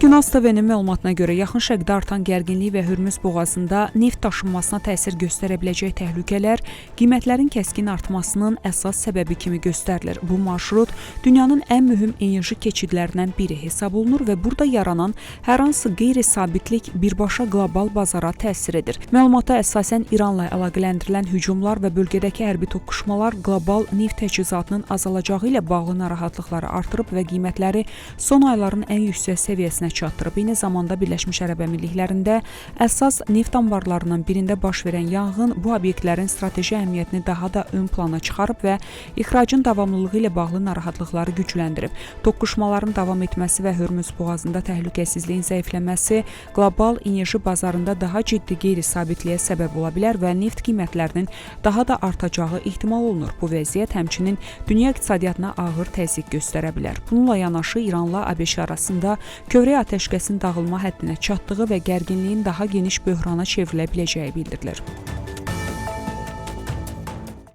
Günas TV-nin məlumatına görə yaxın şərqdə artan gərginlik və Hürmüz boğazında neft daşınmasına təsir göstərə biləcək təhlükələr qiymətlərin kəskin artmasının əsas səbəbi kimi göstərilir. Bu marşrut dünyanın ən mühüm enerji keçidlərindən biri hesab olunur və burada yaranan hər hansı qeyri-sabitlik birbaşa qlobal bazara təsir edir. Məlumata əsasən İranla əlaqələndirilən hücumlar və bölgədəki hərbi toqquşmalar qlobal neft təchizatının azalacağı ilə bağlı narahatlıqları artırıb və qiymətləri son ayların ən yüksək səviyyəsinə çatdırıb. Eyni zamanda Birləşmiş Ərəb Əmirliklərində əsas neft anbarlarından birində baş verən yanğın bu obyektlərin strateji əhəmiyyətini daha da ön plana çıxarıb və ixracın davamlılığı ilə bağlı narahatlıqları gücləndirib. Toqquşmaların davam etməsi və Hürmüz boğazında təhlükəsizliyin zəifləməsi qlobal enerji bazarında daha ciddi qeyri-sabitliyə səbəb ola bilər və neft qiymətlərinin daha da artacağı ehtimal olunur. Bu vəziyyət həmçinin dünya iqtisadiyyatına ağır təzyiq göstərə bilər. Bununla yanaşı İranla ABŞ arasında kövrək atəşkəsin dağılma həddinə çatdığı və gərginliyin daha geniş böhrana çevrilə biləcəyi bildirilir.